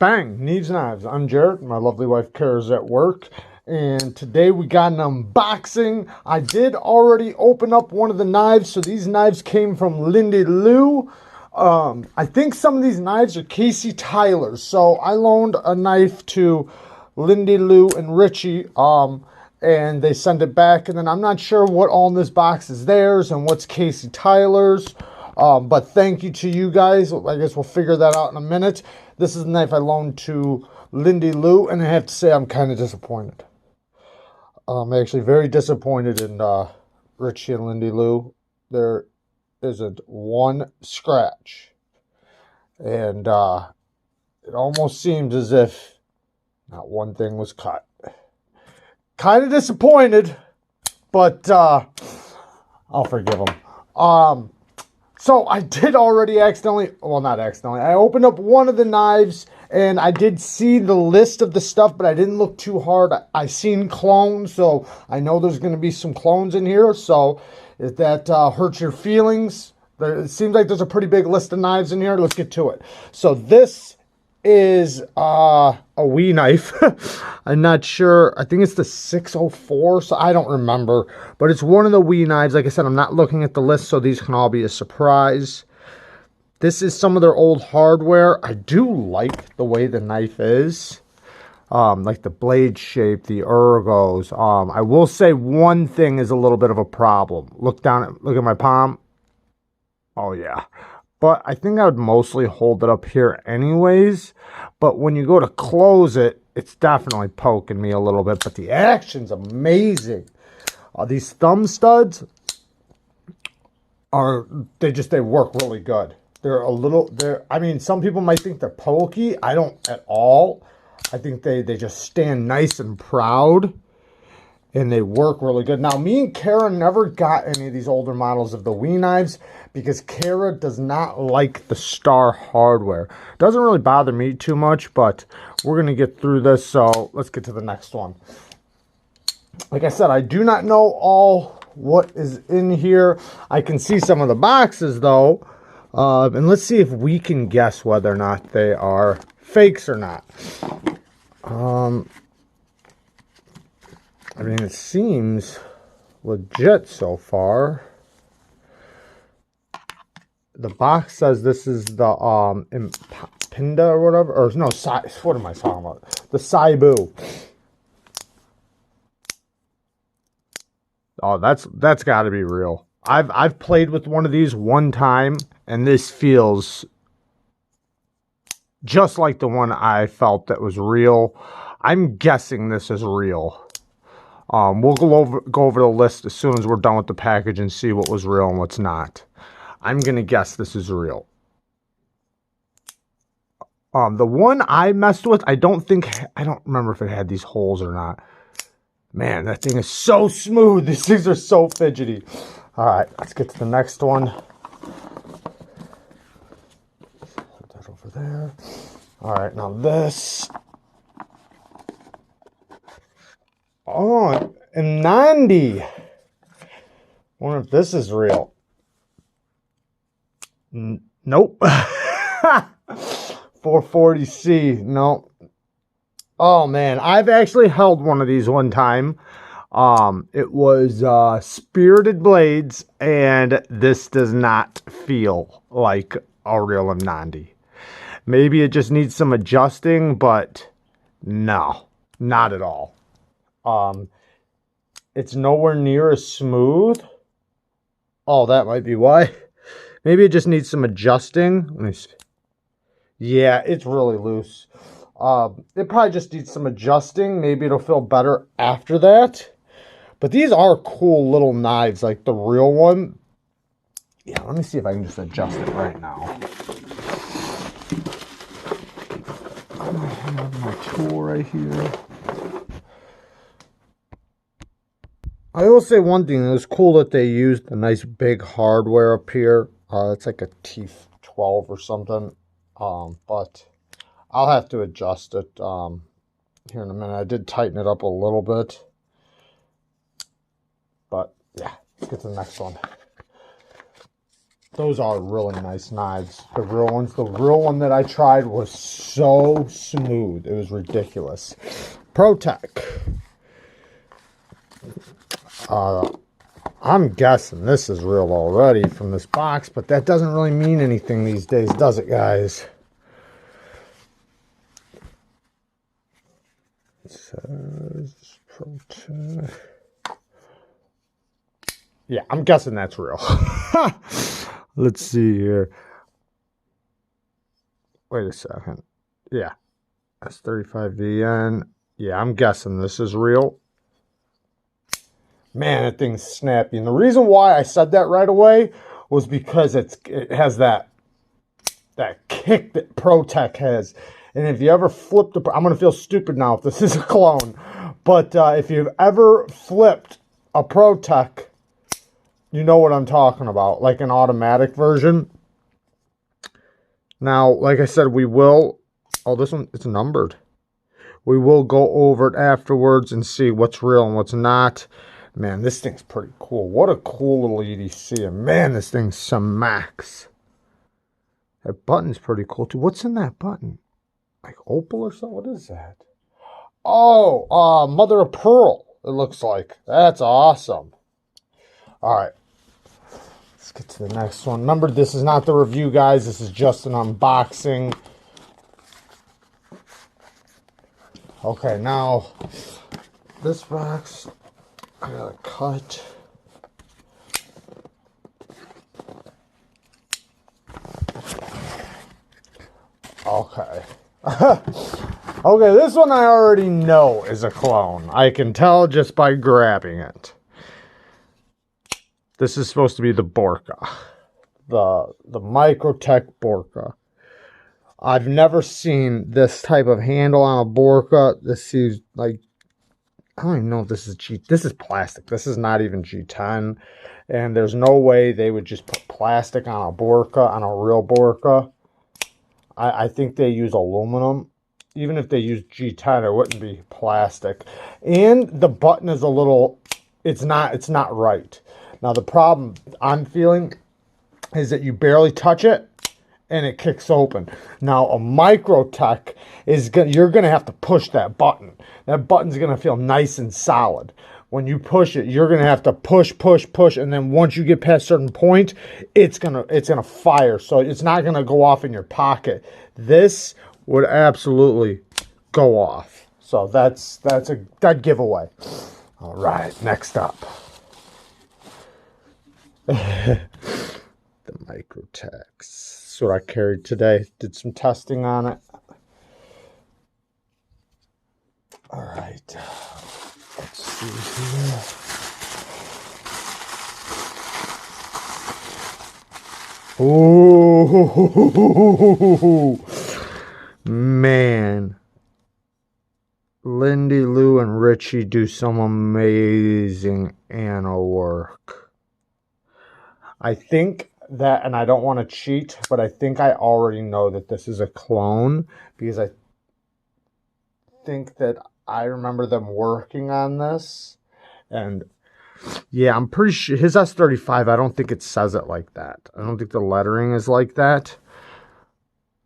Bang! Neeves Knives. I'm Jared. My lovely wife Kara's at work. And today we got an unboxing. I did already open up one of the knives. So these knives came from Lindy Lou. I think some of these knives are Casey Tyler's. So I loaned a knife to Lindy Lou and Richie. And they sent it back. And then I'm not sure what all in this box is theirs and what's Casey Tyler's. But thank you to you guys. I guess we'll figure that out in a minute. This is the knife I loaned to Lindy Lou, and I have to say I'm kind of disappointed. I'm actually very disappointed in Richie and Lindy Lou. There isn't one scratch. And it almost seems as if not one thing was cut. Kind of disappointed, but I'll forgive them. So I did already accidentally, well, not accidentally, I opened up one of the knives and I did see the list of the stuff, but I didn't look too hard. I seen clones, so I know there's going to be some clones in here. So if that hurts your feelings, it seems like there's a pretty big list of knives in here. Let's get to it. So this is a wee knife. I'm not sure. I think it's the 604, so I don't remember. But it's one of the wee knives. Like I said, I'm not looking at the list, so these can all be a surprise. This is some of their old hardware. I do like the way the knife is. Like the blade shape, the ergos. I will say one thing is a little bit of a problem. Look at my palm. Oh yeah. But I think I would mostly hold it up here anyways. But when you go to close it, it's definitely poking me a little bit. But the action's amazing. These thumb studs they work really good. I mean, some people might think they're pokey. I don't at all. I think they just stand nice and proud. And they work really good. Now, me and Kara never got any of these older models of the Wii knives because Kara does not like the Star hardware. Doesn't really bother me too much, but we're going to get through this, so let's get to the next one. Like I said, I do not know all what is in here. I can see some of the boxes, though, and let's see if we can guess whether or not they are fakes or not. I mean, it seems legit so far. The box says this is the Pinda or whatever, or no, what am I talking about? The Sibu. Oh, that's got to be real. I've played with one of these one time, and this feels just like the one I felt that was real. I'm guessing this is real. We'll go over the list as soon as we're done with the package and see what was real and what's not. I'm going to guess this is real. The one I messed with, I don't remember if it had these holes or not. Man, that thing is so smooth. These things are so fidgety. All right, let's get to the next one. Put that over there. All right, now this. Oh, and 90. Wonder if this is real. Nope. 440C. No. Oh man, I've actually held one of these one time. It was Spirited Blades, and this does not feel like a real M90. Maybe it just needs some adjusting, but no, not at all. It's nowhere near as smooth. Oh, that might be why. Maybe it just needs some adjusting. Let me see. Yeah, it's really loose. It probably just needs some adjusting. Maybe it'll feel better after that. But these are cool little knives, like the real one. Yeah, let me see if I can just adjust it right now. I have my tool right here. I will say one thing. It was cool that they used a nice big hardware up here. It's like a T12 or something. But I'll have to adjust it here in a minute. I did tighten it up a little bit. But yeah, let's get to the next one. Those are really nice knives. The real ones. The real one that I tried was so smooth. It was ridiculous. ProTech. I'm guessing this is real already from this box, but that doesn't really mean anything these days, does it, guys? It says ProTech. Yeah, I'm guessing that's real. Let's see here. Wait a second. Yeah. S35VN. Yeah, I'm guessing this is real. Man, that thing's snappy. And the reason why I said that right away was because it has that kick that ProTech has. And if you ever flipped I'm going to feel stupid now if this is a clone. But if you've ever flipped a ProTech, you know what I'm talking about, like an automatic version. Now, like I said, we will... Oh, this one, it's numbered. We will go over it afterwards and see what's real and what's not. Man, this thing's pretty cool. What a cool little EDC. And man, this thing smacks. That button's pretty cool, too. What's in that button? Like opal or something? What is that? Oh, mother of pearl, it looks like. That's awesome. All right. Let's get to the next one. Remember, this is not the review, guys. This is just an unboxing. Okay, now, this box, I gotta cut. Okay. Okay, this one I already know is a clone. I can tell just by grabbing it. This is supposed to be the Borka. The Microtech Borka. I've never seen this type of handle on a Borka. This is like, I don't even know if this is this is plastic. This is not even G10. And there's no way they would just put plastic on a Borka, on a real Borka. I think they use aluminum. Even if they use G10, it wouldn't be plastic. And the button is a little, it's not right. Now the problem I'm feeling is that you barely touch it and it kicks open. Now a Microtech is you're gonna have to push that button. That button's gonna feel nice and solid. When you push it, you're gonna have to push, and then once you get past a certain point, it's gonna fire. So it's not gonna go off in your pocket. This would absolutely go off. So that's a dead giveaway. All right, next up. The Microtech. That's what I carried today. Did some testing on it. All right. Let's see here. Ooh, man. Lindy, Lou, and Richie do some amazing Anna work. I think that, and I don't want to cheat, but I think I already know that this is a clone because I think that I remember them working on this. And yeah, I'm pretty sure his S35, I don't think it says it like that. I don't think the lettering is like that.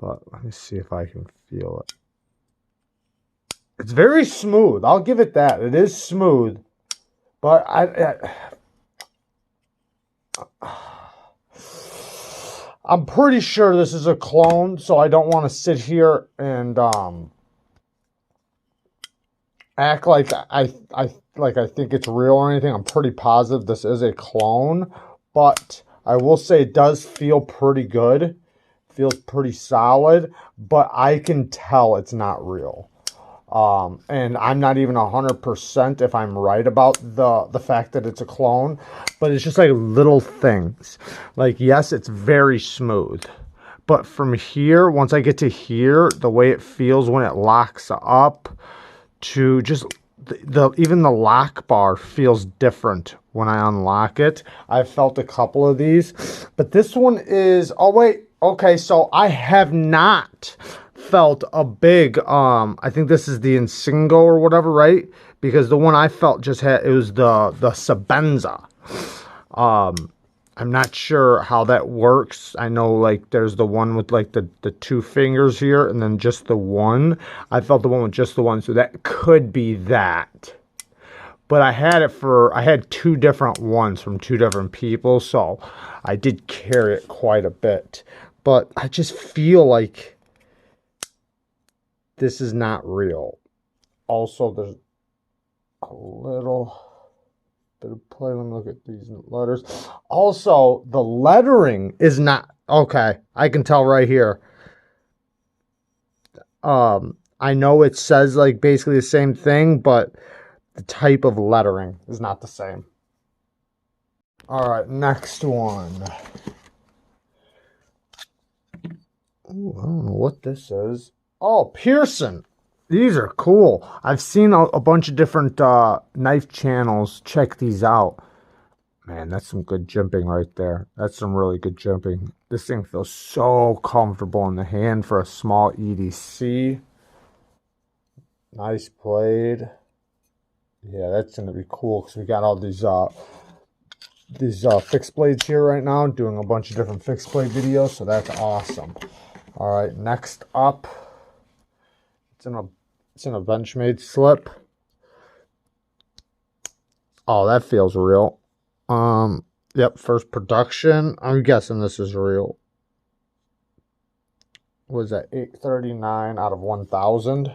But let me see if I can feel it. It's very smooth. I'll give it that. It is smooth. But I'm pretty sure this is a clone, so I don't want to sit here and act like I think it's real or anything. I'm pretty positive this is a clone, but I will say it does feel pretty good. Feels pretty solid, but I can tell it's not real. And I'm not even 100% if I'm right about the fact that it's a clone, but it's just like little things. Like, yes, it's very smooth, but from here, once I get to here, the way it feels when it locks up to just even the lock bar feels different when I unlock it. I've felt a couple of these, but this one is, oh wait, okay, so I have not felt a big, I think this is the Insingo or whatever, right? Because the one I felt just had, it was the Sabenza. I I'm not sure how that works. I know like there's the one with like the two fingers here and then just the one. I felt the one with just the one, so that could be that. But I had two different ones from two different people, so I did carry it quite a bit. But I just feel like this is not real. Also, there's a little bit of play. Let me look at these letters. Also, the lettering is not okay. I can tell right here. I know it says like basically the same thing, but the type of lettering is not the same. All right, next one. Ooh, I don't know what this is. Oh, Pearson. These are cool. I've seen a bunch of different knife channels check these out. Man, that's some good jimping right there. That's some really good jimping. This thing feels so comfortable in the hand for a small EDC. Nice blade. Yeah, that's going to be cool because we got all these fixed blades here right now. Doing a bunch of different fixed blade videos, so that's awesome. All right, next up. It's in a Benchmade slip. Oh, that feels real. Yep, first production. I'm guessing this is real. What was that 839 out of 1,000?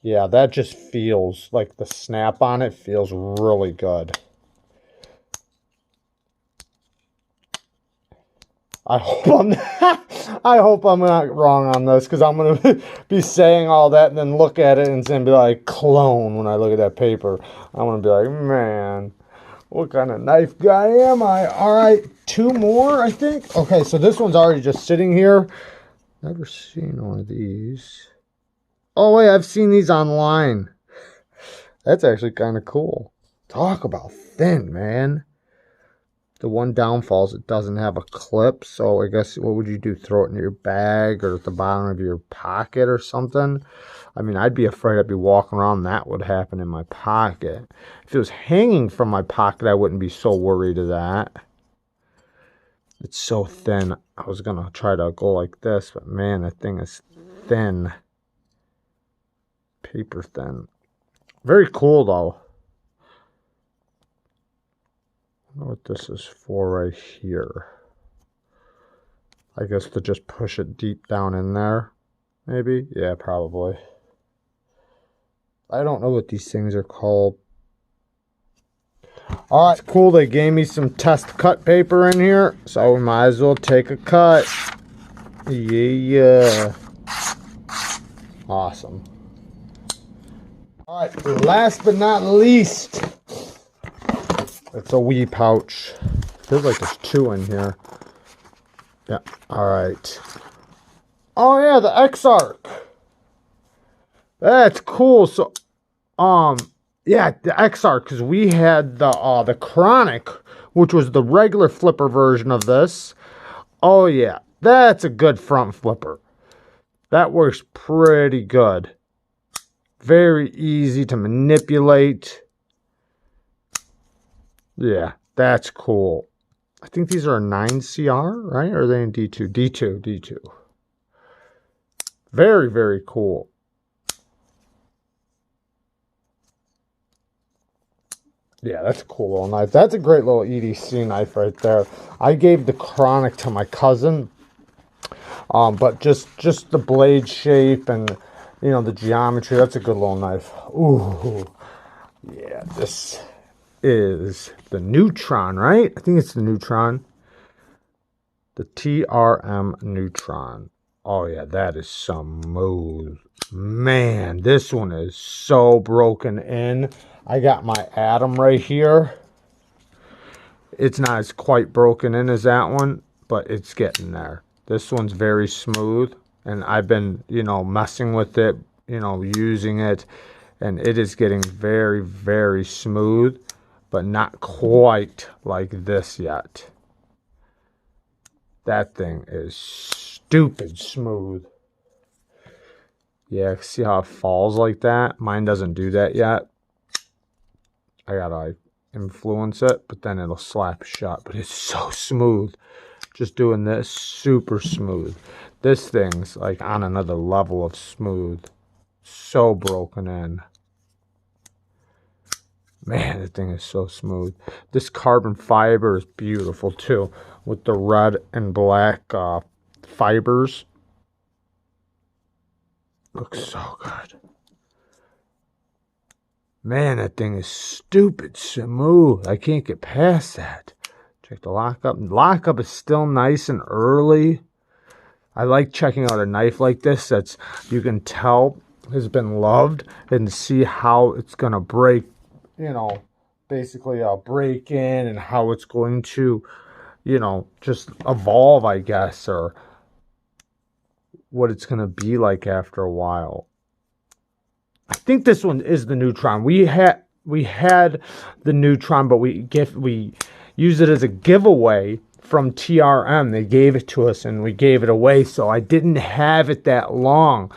Yeah, that just feels like the snap on it feels really good. I hope I'm not wrong on this, because I'm going to be saying all that and then look at it and then be like, clone when I look at that paper. I'm going to be like, man, what kind of knife guy am I? All right, two more, I think. Okay, so this one's already just sitting here. Never seen one of these. Oh, wait, I've seen these online. That's actually kind of cool. Talk about thin, man. The one downfall is it doesn't have a clip, so I guess what would you do? Throw it in your bag or at the bottom of your pocket or something? I mean, I'd be afraid I'd be walking around and that would happen in my pocket. If it was hanging from my pocket, I wouldn't be so worried of that. It's so thin. I was going to try to go like this, but man, that thing is thin. Paper thin. Very cool, though. I don't know what this is for right here. I guess to just push it deep down in there, maybe? Yeah, probably. I don't know what these things are called. All right, cool. They gave me some test cut paper in here, so we might as well take a cut. Yeah. Awesome. All right, last but not least, it's a wee pouch. Feels like there's two in here. Yeah, all right. Oh yeah, the X-Arc. That's cool. So, yeah, the X-Arc, because we had the Chronic, which was the regular flipper version of this. Oh yeah, that's a good front flipper. That works pretty good. Very easy to manipulate. Yeah, that's cool. I think these are a 9CR, right? Or are they in D2? D2. Very, very cool. Yeah, that's a cool little knife. That's a great little EDC knife right there. I gave the Chronic to my cousin. But just the blade shape and, you know, the geometry, that's a good little knife. Ooh. Yeah, this is the Neutron, right? I think it's the Neutron. The TRM Neutron. Oh yeah, that is smooth. Man, this one is so broken in. I got my Atom right here. It's not as quite broken in as that one, but it's getting there. This one's very smooth, and I've been, you know, messing with it, you know, using it, and it is getting very, very smooth, but not quite like this yet. That thing is stupid smooth. Yeah, see how it falls like that? Mine doesn't do that yet. I gotta, like, influence it, but then it'll slap shut. But it's so smooth. Just doing this, super smooth. This thing's like on another level of smooth. So broken in. Man, the thing is so smooth. This carbon fiber is beautiful too, with the red and black fibers. Looks so good. Man, that thing is stupid smooth. I can't get past that. Check the lockup. Lockup is still nice and early. I like checking out a knife like this that's, you can tell, has been loved, and see how it's going to break, you know, basically break in, and how it's going to, you know, just evolve, I guess, or what it's going to be like after a while. I think this one is the Neutron. We had the Neutron, but we used it as a giveaway from TRM. They gave it to us and we gave it away, so I didn't have it that long.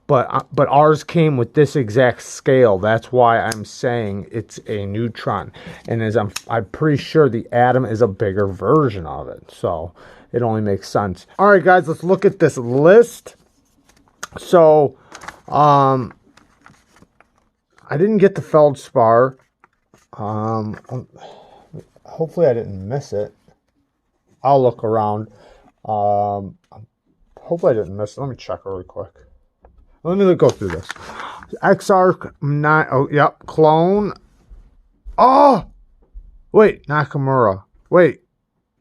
But ours came with this exact scale. That's why I'm saying it's a Neutron. And as I'm pretty sure the Atom is a bigger version of it. So it only makes sense. All right, guys, let's look at this list. So, I didn't get the feldspar. Hopefully I didn't miss it. I'll look around. Hopefully I didn't miss it. Let me check really quick. Let me go through this. XR9. Oh, yep. Clone. Oh! Wait. Nakamura. Wait.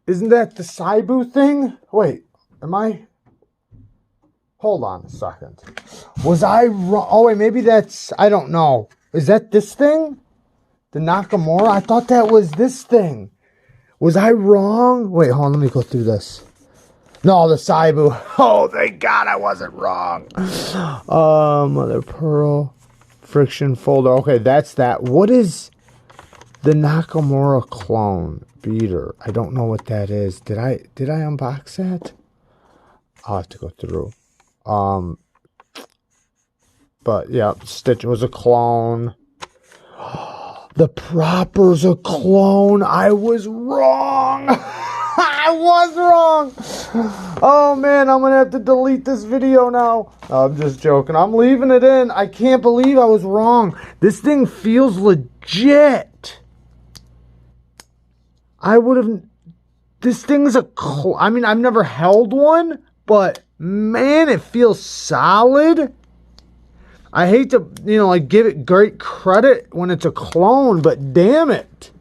Isn't that the Sibu thing? Wait. Am I? Hold on a second. Was I wrong? Oh, wait. Maybe that's... I don't know. Is that this thing? The Nakamura? I thought that was this thing. Was I wrong? Wait, hold on. Let me go through this. No, the Sibu. Oh, thank God I wasn't wrong. Mother Pearl. Friction folder. Okay, that's that. What is the Nakamura clone beater? I don't know what that is. Did I unbox that? I'll have to go through. But yeah, Stitch was a clone. The Proper's a clone. I was wrong. I was wrong. Oh, man, I'm going to have to delete this video now. I'm just joking. I'm leaving it in. I can't believe I was wrong. This thing feels legit. I would have... This thing's a... I mean, I've never held one, but, man, it feels solid. I hate to, you know, like, give it great credit when it's a clone, but damn it.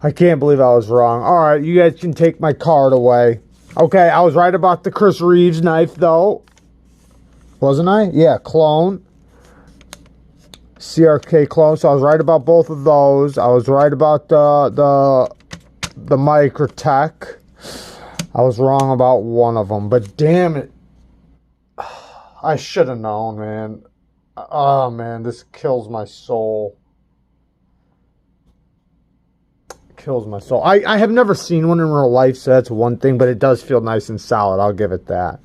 I can't believe I was wrong. All right, you guys can take my card away. Okay, I was right about the Chris Reeves knife, though. Wasn't I? Yeah, clone. CRK clone. So I was right about both of those. I was right about the Microtech. I was wrong about one of them. But damn it. I should have known, man. Oh, man, this kills my soul. Kills my soul. I have never seen one in real life, so that's one thing, but it does feel nice and solid. I'll give it that.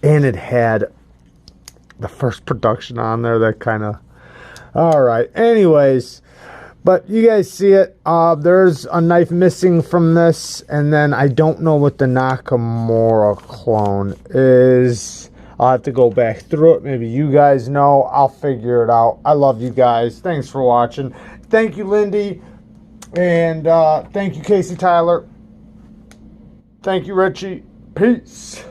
And it had the first production on there. That kind of... All right. Anyways, but you guys see it. There's a knife missing from this, and then I don't know what the Nakamura clone is. I'll have to go back through it. Maybe you guys know. I'll figure it out. I love you guys. Thanks for watching. Thank you, Lindy. And thank you, Casey Tyler. Thank you, Richie. Peace.